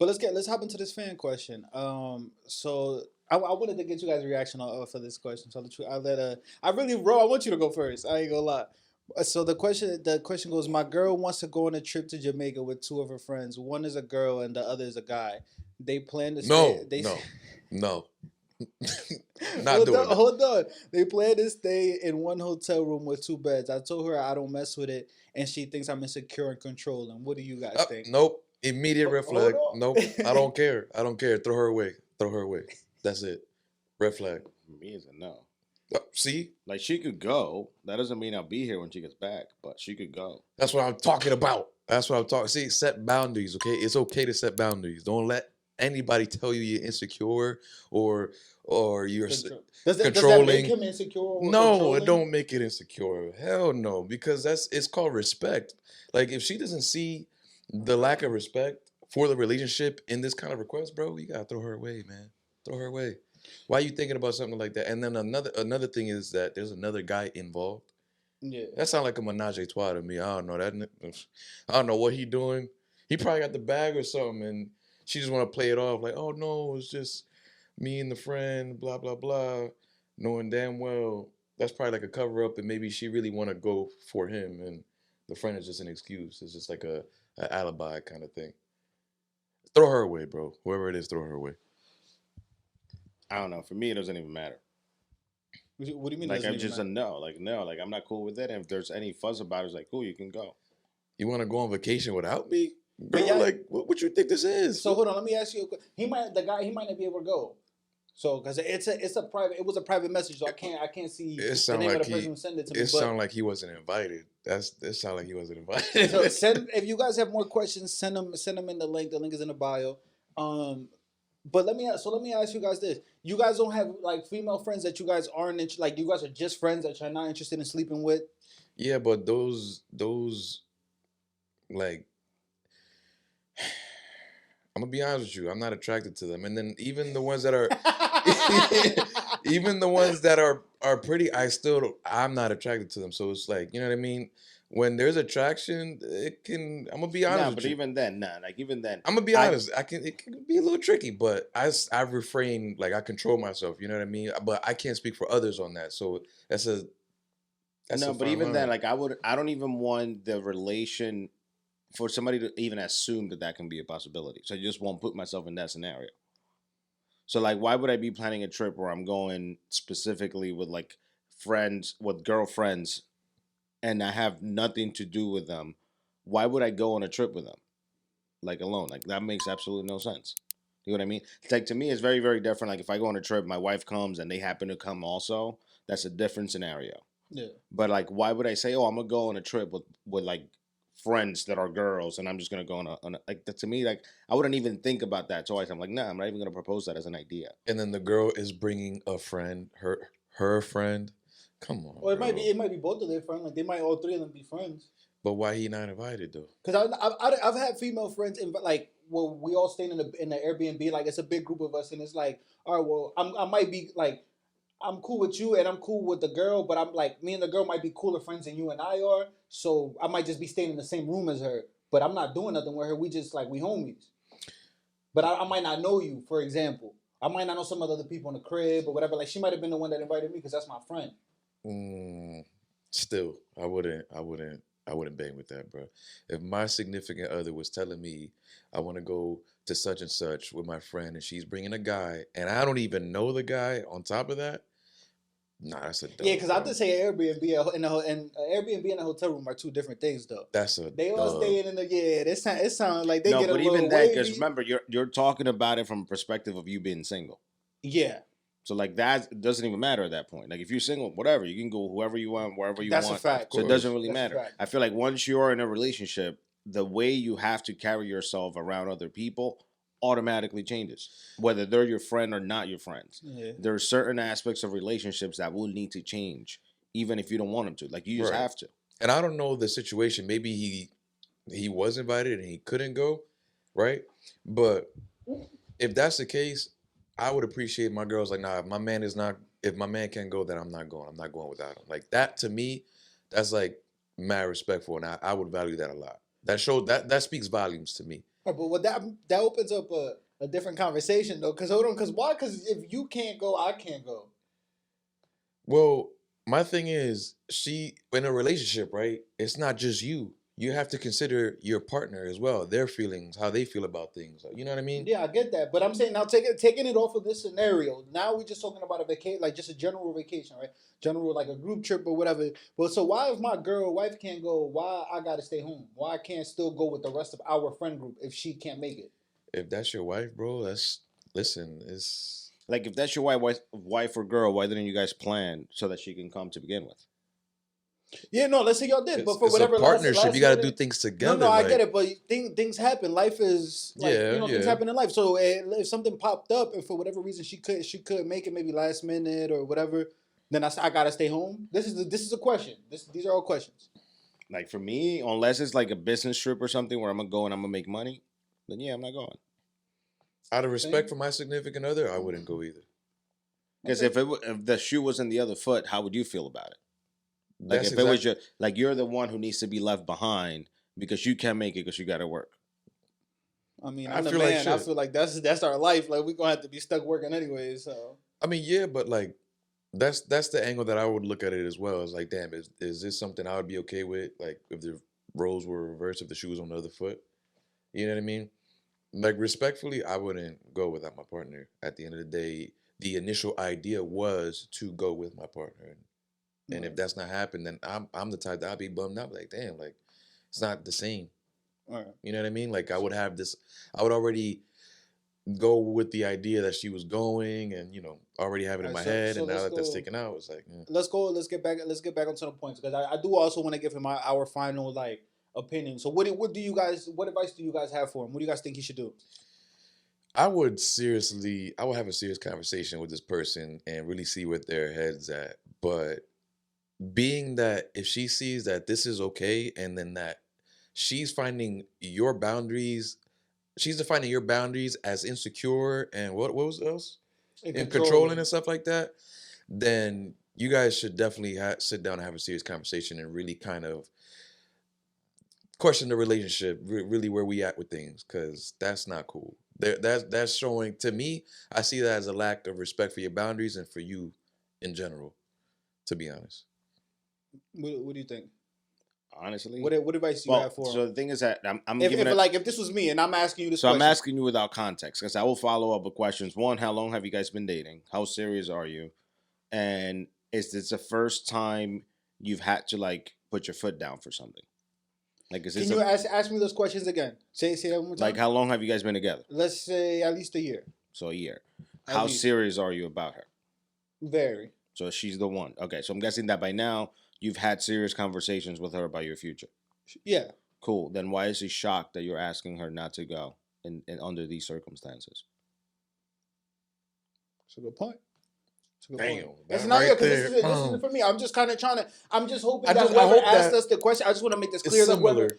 But let's hop into this fan question. So I wanted to get you guys' reaction for this question. So I really, bro, I want you to go first. I ain't gonna lie. So the question goes: My girl wants to go on a trip to Jamaica with two of her friends. One is a girl and the other is a guy. They plan to stay. No, no, no. Not Hold on, doing it. hold on. They plan to stay in one hotel room with two beds. I told her I don't mess with it, and she thinks I'm insecure and controlling. What do you guys think? Nope. Immediate red Hold flag. on. Nope. I don't care. I don't care. Throw her away. Throw her away. That's it. Red flag. Me is a no. See? Like she could go. That doesn't mean I'll be here when she gets back, but she could go. That's what I'm talking about. That's what I'm talking. See, set boundaries, okay? It's okay to set boundaries. Don't let anybody tell you you're insecure or you're Does that controlling. make him insecure? Or No, controlling? it don't make it insecure. Hell no, because it's called respect. Like if she doesn't see the lack of respect for the relationship in this kind of request, bro, you gotta throw her away, man. Throw her away. Why are you thinking about something like that? And then another thing is that there's another guy involved. Yeah. That sounds like a menage a trois to me. I don't know that. I don't know what he doing. He probably got the bag or something, and she just want to play it off like, oh no, it's just me and the friend, blah blah blah, knowing damn well that's probably like a cover up, and maybe she really want to go for him, and the friend is just an excuse. It's just like a alibi kind of thing. Throw her away, bro. Whoever it is, throw her away. I don't know. For me, it doesn't even matter. What do you mean? Like doesn't I'm even just a matter? no. Like no. Like I'm not cool with it. And if there's any fuss about it, it's like cool, you can go. You want to go on vacation without me, But girl? yeah. Like what you think this is? So hold on, let me ask you. He might not be able to go. So because it was a private message, so I can't see It the sound name of like the person who sent it to me. it But sound like he wasn't invited. It sound like he wasn't invited. so send if you guys have more questions, send them in the link. The link is in the bio. But let me ask you guys this: you guys don't have like female friends that you guys aren't like you guys are just friends that you're not interested in sleeping with. Yeah, but those like I'm gonna be honest with you, I'm not attracted to them. And then even the ones that are even the ones that are pretty, I'm not attracted to them. So it's like, you know what I mean? When there's attraction, I'm gonna be honest Nah, with but you. even then, nah. Like even then, I'm gonna be honest. It can be a little tricky, but I refrain, like I control myself. You know what I mean? But I can't speak for others on that. So that's a no. a But fine even then, line. like I don't even want the relation for somebody to even assume that that can be a possibility. So I just won't put myself in that scenario. So like, why would I be planning a trip where I'm going specifically with like friends, with girlfriends, and I have nothing to do with them? Why would I go on a trip with them, like alone? Like that makes absolutely no sense. You know what I mean? It's like to me, it's very very different. Like if I go on a trip, my wife comes and they happen to come also. That's a different scenario. Yeah. But like, why would I say, oh, I'm gonna go on a trip with like friends that are girls, and I'm just gonna go on a like that to me, like I wouldn't even think about that twice. I'm like, nah, I'm not even gonna propose that as an idea. And then the girl is bringing a friend, her friend. Come on, Or bro. it might be both of their friends. Like they might all three of them be friends. But why he not invited though? Because I've had female friends like well we all staying in the Airbnb, like it's a big group of us, and it's like all right, well I might be like I'm cool with you and I'm cool with the girl, but I'm like me and the girl might be cooler friends than you and I are, so I might just be staying in the same room as her, but I'm not doing nothing with her. We just like we homies, but I might not know you, for example. I might not know some of the other people in the crib or whatever. Like she might have been the one that invited me because that's my friend. Still, I wouldn't bang with that, bro. If my significant other was telling me I want to go to such and such with my friend, and she's bringing a guy, and I don't even know the guy. On top of that, nah, that's a dub, Yeah, because I have bro. to say Airbnb and Airbnb and a hotel room are two different things, though. That's a They all dub. staying in the it sounds like they No, get a but little even then, because wavy. remember, you're talking about it from a perspective of you being single. Yeah, So like that it doesn't even matter at that point. Like if you're single, whatever, you can go whoever you want, wherever you that's a want. fact. So it doesn't really That's a matter. fact. I feel like once you're in a relationship, the way you have to carry yourself around other people automatically changes, whether they're your friend or not your friends. Yeah. There are certain aspects of relationships that will need to change, even if you don't want them to. Like you just Right. have to. And I don't know the situation. Maybe he was invited and he couldn't go, right? But if that's the case, I would appreciate my girls like, nah, if my man can't go, then I'm not going. I'm not going without him. Like that to me, that's like mad respectful, and I would value that a lot. That speaks volumes to me. But what that opens up a different conversation though. Because hold on, because why? Because if you can't go, I can't go. Well, my thing is, she in a relationship, right? It's not just you. You have to consider your partner as well, their feelings, how they feel about things. You know what I mean? Yeah, I get that, but I'm saying now taking it off of this scenario. Now we're just talking about a vacation, like just a general vacation, right? General like a group trip or whatever. But so why if my girl wife can't go, why I gotta stay home? Why I can't still go with the rest of our friend group if she can't make it? If that's your wife, bro, that's listen. It's Like if that's your wife or girl, why didn't you guys plan so that she can come to begin with? Yeah, no, let's say y'all did, but for it's a whatever partnership. You got to do minute. things No, together. no, I Like get it, but things happen. Life is like yeah, things yeah. happen in life. So if something popped up, and for whatever reason she could make it maybe last minute or whatever, then I gotta stay home. This is a question. These are all questions. Like for me, unless it's like a business trip or something where I'm gonna go and I'm gonna make money, then yeah, I'm not going. Out of respect Same. for my significant other, I wouldn't go either. Because Okay. if the shoe was in the other foot, how would you feel about it? Like That's if it was exactly. your like you're the one who needs to be left behind because you can't make it because you got to work. I mean, I I'm the feel like man. I shit. feel like that's our life. Like we're gonna have to be stuck working anyway. So I mean, yeah, but like that's the angle that I would look at it as well. It's like, damn, is this something I would be okay with? Like if the roles were reversed, if the shoe was on the other foot, you know what I mean? Like respectfully, I wouldn't go without my partner. At the end of the day, the initial idea was to go with my partner, and if right, that's not happened, then I'm the type that I'd be bummed out. Like, damn, like it's not the same. all right. You know what I mean? Like I would already go with the idea that she was going, and already have it All in right. my So head, so and now let's that that's go. taken out, it's like, Let's go. Let's get back onto the points because I do also want to give him our final like opinion. So what advice do you guys have for him? What do you guys think he should do? I would have a serious conversation with this person and really see what their heads at. But being that if she sees that this is okay, and then that she's finding your boundaries, she's defining your boundaries as insecure and what was else? And And controlling controlling. and stuff like that, then you guys should definitely sit down and have a serious conversation and really kind of question the relationship, really where we at with things, because that's not cool. That's showing to me. I see that as a lack of respect for your boundaries and for you in general. To be honest, What do you think? Honestly, What advice do you have well, for him? so the thing is that I'm If giving it. like if this was me and I'm asking you this So I'm question, asking you without context because I will follow up with questions. One, how long have you guys been dating? How serious are you? And is this the first time you've had to like put your foot down for something? Like, is can this you a ask me those questions again? Say that one more like time. how long have you guys been together? Let's say at least a year, So a year. at How least. serious are you about her? Very. So she's the one. Okay, so I'm guessing that by now you've had serious conversations with her about your future. Yeah. Cool. Then why is she shocked that you're asking her not to go in under these circumstances? It's a good point. It's a good point. damn, It's that not yeah, right because there. this isn't for me. I'm just kind of trying to. I'm just hoping I that just I whoever hope asked that us the question, I just want to make this it's clear that similar.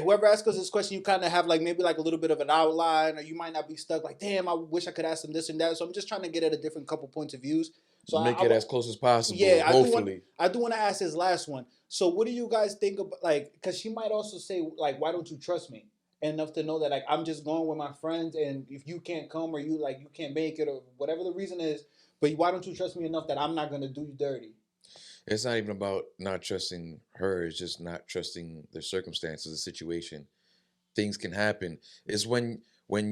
whoever asked us this question, you kind of have like maybe like a little bit of an outline, or you might not be stuck. Like, damn, I wish I could ask them this and that. So I'm just trying to get at a different couple points of views. So Make it as close as possible. yeah, Hopefully, I do want to ask his last one. So what do you guys think about like? Because she might also say like, why don't you trust me enough to know that like I'm just going with my friends, and if you can't come or you can't make it or whatever the reason is, but why don't you trust me enough that I'm not gonna do you dirty? it's not even about not trusting her. It's just not trusting the circumstances, the situation. Things can happen. It's when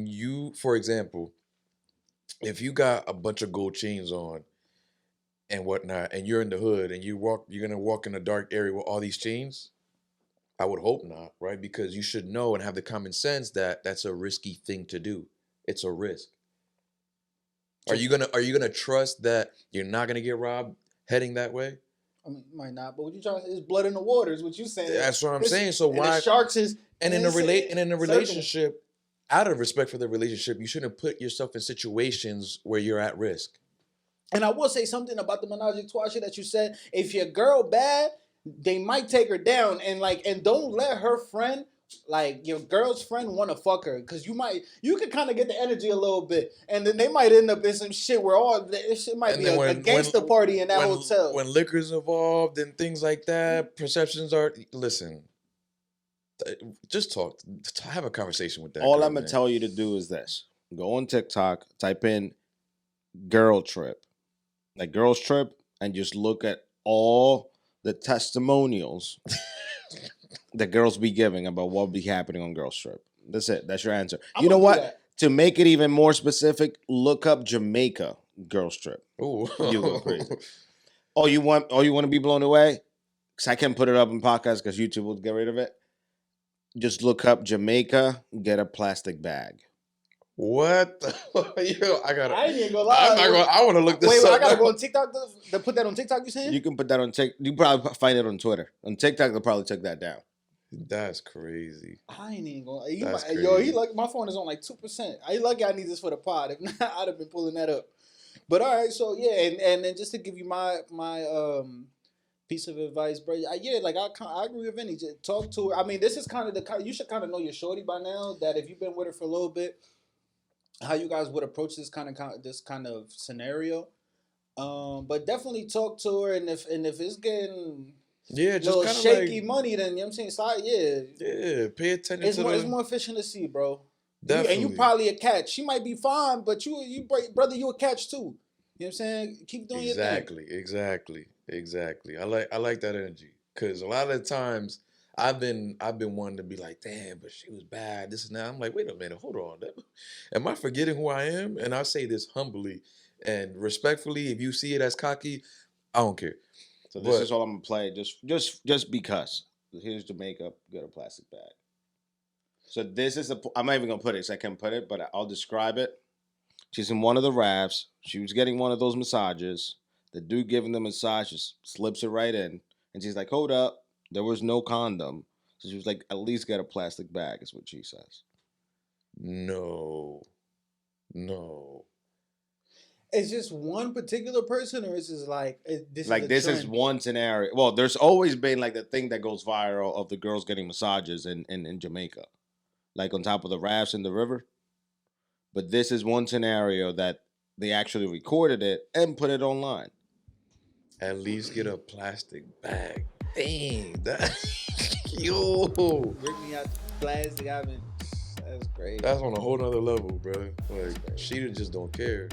you, for example, if you got a bunch of gold chains on and whatnot, and you're in the hood and you're gonna walk in a dark area with all these chains. I would hope not, right? Because you should know and have the common sense that that's a risky thing to do. It's a risk. Are So you gonna are you gonna trust that you're not gonna get robbed heading that way? I mean, might not, but what you trying to say is blood in the water is what you saying. That's what I'm It's, saying. So and the why sharks is and and it's, in a circling. relationship, out of respect for the relationship, you shouldn't put yourself in situations where you're at risk. And I will say something about the menage a trois shit that you said. If your girl bad, they might take her down and don't let her friend like your girl's friend want to fuck her because you could kind of get the energy a little bit and then they might end up in some shit where all this shit might And be then a gangster party in that when hotel. when liquor's involved and things like that, perceptions are listen. Just talk. Have a conversation with that. All girl, I'm gonna man. tell you to do is this: go on TikTok, type in "girl trip," like girls trip, and just look at all the testimonials that girls be giving about what be happening on girls trip. That's it. That's your answer. I'm You know gonna do what? that. To make it even more specific, look up Jamaica girls trip. Ooh. You go crazy. Oh, you want to be blown away? Because I can't put it up in podcast because YouTube will get rid of it. Just look up Jamaica, get a plastic bag. What? Yo, I gotta. I ain't even gonna I'm lie. not gonna. I want to look this Wait, up. I gotta go now. on TikTok to put that on TikTok. You saying? You can put that on TikTok. You probably find it on Twitter. On TikTok, they'll probably take that down. That's crazy. I ain't even gonna. That's Yo, he crazy. lucky. My phone is on like 2%. I lucky I need this for the pod. If not, I'd have been pulling that up. But all right, so yeah, and then just to give you my piece of advice, bro. Yeah, like I agree with Vinny. Just talk to her. I mean, this is kind of you should kind of know your shorty by now. That if you've been with her for a little bit, how you guys would approach this kind of scenario. But definitely talk to her, and if it's getting Yeah, a just little kind of shaky like. money, then you know what I'm saying, so yeah, Yeah, pay attention it's to more the. it's more efficient to see, bro. Definitely. And you probably a catch. She might be fine, but brother, you a catch too. You know what I'm saying? Keep doing your thing. Exactly. I like that energy because a lot of the times I've been wanting to be like, damn, but she was bad. This and that. I'm like, wait a minute, hold on. Am I forgetting who I am? And I say this humbly and respectfully. If you see it as cocky, I don't care. So this But is all I'm gonna play. Just because. Here's Jamaica. Get a plastic bag. So this is I'm not even gonna put it. So I can put it, but I'll describe it. She's in one of the rafts. She was getting one of those massages. The dude giving the massage just slips it right in, and she's like, "Hold up, there was no condom." So she was like, "At least get a plastic bag," is what she says. no, no. It's just one particular person, or is this like this Like is a this is trend? one scenario. Well, there's always been like the thing that goes viral of the girls getting massages in Jamaica, like on top of the rafts in the river. But this is one scenario that they actually recorded it and put it online. At least get a plastic bag. Dang, that yo. Rip me out the plastic. That's great. That's on a whole nother level, bro. Like she just don't care.